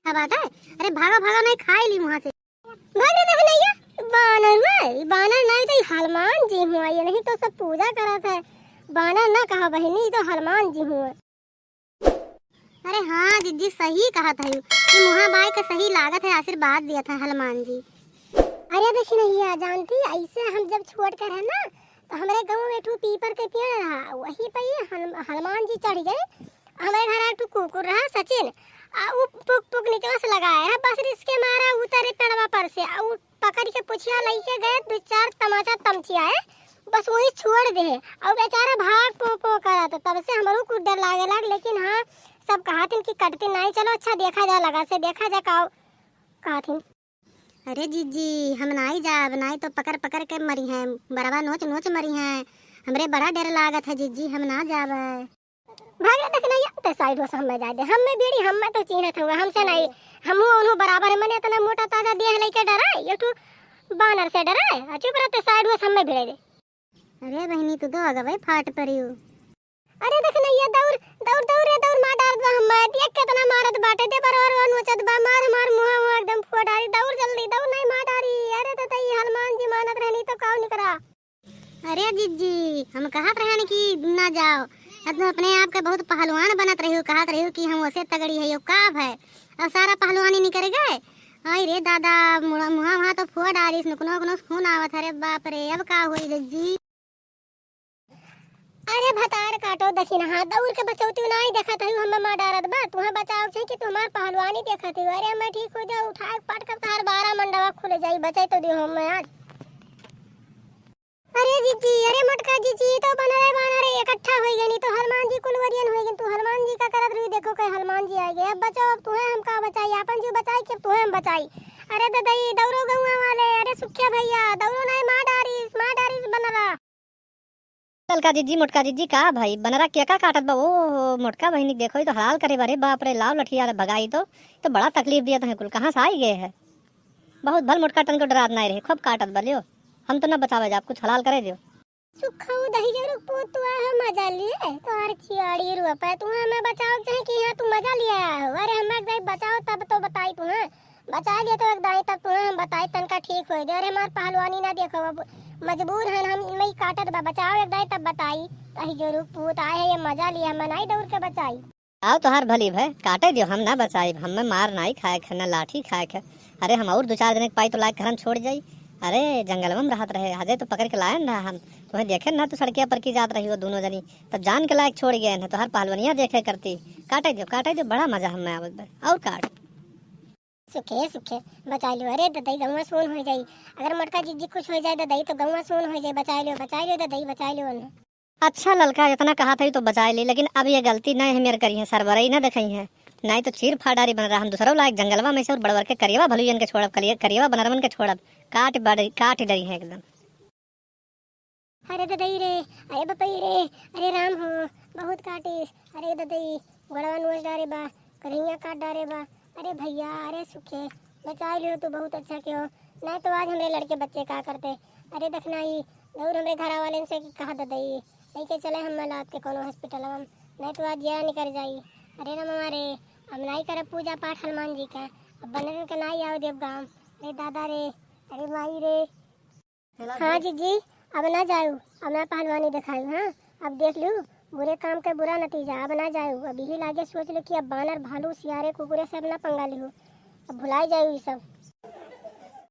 क्या बात है? अरे भागा भागा नहीं खा ली वहाँ से। भाग रहे देख नहीं है बानर में, बानर नहीं तो हनुमान जी हुआ, ये नहीं तो सब पूजा करा था। बानर ना कहा बहनी, तो हनुमान जी हुआ। अरे हाँ दीदी सही कहा था कि मुहाबाई का सही लागत है, आशीर्वाद दिया था हनुमान जी। अरे देखी नहीं जानती, ऐसे हम जब छोड़ कर है ना तो हमारे गाँव में एक पीपर के पेड़ रहा, वही पे हनुमान जी चढ़ गए। हमारे घर एक कुकुर रहा सचिन, वो पुक पुक नीचे से लगाया है, बस इसके मारा उतरे पेड़वा पर से, पकड़ के पुछिया लेके गए, दो चार तमाचा तमचिया है, बस वही छोड़ दे और बेचारा भाग पो पो करा। तो तब से हमारो को डर लागे लग, लेकिन हाँ सब कहा थी कि कटते नहीं, चलो अच्छा देखा जा, लगा से देखा जा कहा थी। अरे जीजी हम नहीं जा, नहीं तो पकड़ पकड़ के मरी हैं, बराबर नोच नोच मरी हैं, हमरे बड़ा डर लागत है जीजी, हम ना जावे। भाग तक नहीं आते साइड से हम जा दे, हम में बीड़ी हम में तो चीनत हुआ, हमसे नहीं, हम उन्हों बराबर है, मने इतना मोटा ताजा देह लेके डरा ये तो बानर से डरा है, चुप रहते साइड से हम में भिड़े दे। अरे बहनी तू तो अगवे फाट पड़ी हो। अरे देख नहीं दौड़ दौड़ दौड़ दौड़ मार डाल हम देख कितना मारत बाटे दे बराबर नोचत बा, मार मार मुंह एकदम फुआ डाली, दौड़ जल्दी दौड़ नहीं मार डाली। अरे तो तई हनुमान जी मानत रहनी तो काऊ निकरा। अरे जीजी हम कहत रहन कि ना जाओ, अपने आप के बहुत पहलवान बनत रही हो, कहत रही हो कि हम वैसे तगड़ी है यो काब है, अब सारा पहलवानी निकल गए। आई रे दादा मुड़ा मुहा वहां तो फुआ डाली, नुकनो नुकनो खून आवत। अरे बाप रे अब का होई जीजी। अरे भतार काटो दखिन हां दौड़ के बचाओ, तू नहीं देखत है हम मार डारत बा, तुम्हें बचाव छै कि तुम्हार पहलवानी देखत है। अरे मैं ठीक हो जा, उठा पट कर तार 12 मंडवा खुल जाई, बचाई तो दियो हम आज। अरे जीजी अरे मटका जीजी तो बना रे इकट्ठा हो गए, नहीं तो हनुमान जी कुलवरियन हो गए, तू हनुमान जी का करत रही, देखो कहीं हनुमान जी आ गए, अब बचाओ, अब तुम्हें हम का बचाई, अपन जी बचाई कि तुम्हें हम बचाई। अरे ददाई दौड़ो गौवा वाले, अरे सुखिया भैया दौड़ो नहीं मार डारिस बनरा। का जीजी मोटका जीजी का भाई बनरा क्या का काटत बा, ओ मोटका बहनी देखो तो हलाल करे बारे बाप रे, लाव लठिया भगाई तो बड़ा तकलीफ दिया था कुल, कहां से आई गए है, बहुत भल मोटका तन को डरात नहीं रहे, खूब काटत बलियो, हम तो ना बचावे जा, कुछ हलाल करे दियो। सुखाऊ दही जरूर पोत तो है मजा लिए तो हर चियाड़ी रुपए तू हमें बचाओ चाहे कि हां तू मजा लिया है। अरे हमें गई बचाओ तब तो बताई तू है, बचा लिया तो एक दाई तब तू हम बताई तनका ठीक हो दे। अरे हमार पहलवानी ना देखो अब मजबूर है हम नहीं काटत बा, बचाओ एक दाई तब बताई दही जरूर पोत आए है, ये मजा लिया मैं नहीं दौड़ के बचाई। आओ तो हर भली भाई काटे दियो, हम ना बचाई, हम मार नहीं खाए खे ना लाठी खाए खे। अरे हम और 2-4 दिन पाई तो लायक घर छोड़ जाई, अरे जंगल में रहत रहे हजे तो पकड़ के लाए ना हम, तुम्हें देखे ना तो सड़किया पर की जात रही हो दोनों जनी, तब जान के लायक छोड़ गए हैं, तो हर पहलवनिया देखे करती। काटे दियो बड़ा मजा हमें आवत और काट सुखे सुखे बचा लियो। अरे ददाई गौवा सोन हो जाई, अगर मटका जीजी कुछ हो जाए ददाई तो गौवा सोन हो जाए, बचा लियो ददाई बचा लियो। अच्छा ललका इतना कहा था तो बचा ली, लेकिन अब ये गलती नहीं है मेरे करी है, सरबरई ना दिखाई है, नहीं तो चीर फाड़ारी बन रहा, हम दूसरा लायक जंगलवा में से और बड़वर के करिएवा भलुयन के छोड़ब, करिएवा बनरवन के छोड़ब, काट डरी है एकदम। अरे ददाई रे, अरे बपई रे, अरे राम हो बहुत काटिस, अरे ददाई गड़वा नोच डारे बा, कन्हैया काट डारे बा। अरे भैया अरे सुखे बचा लियो तो बहुत अच्छा क्यों, नहीं तो आज हमारे लड़के बच्चे क्या करते। अरे देखना ही जरूर हमारे घर वाले से कहा ददाई नहीं के चले हम लाद के कोनो हॉस्पिटल में, नहीं तो आज जया निकल जाई। अरे ना हमारे अब नहीं करे पूजा पाठ हनुमान जी का, अब बनने के नहीं आओ देव गाँव। अरे दादा रे, अरे माई रे। हाँ जीजी अब ना जाऊ, अब ना पहलवानी दिखाई, हाँ अब देख लू बुरे काम का बुरा नतीजा, अब ना जाऊ, अब यही लागे सोच लो कि अब बानर भालू सियारे कुकुरे सब ना पंगा लियो, अब भुलाई जाऊ ये सब।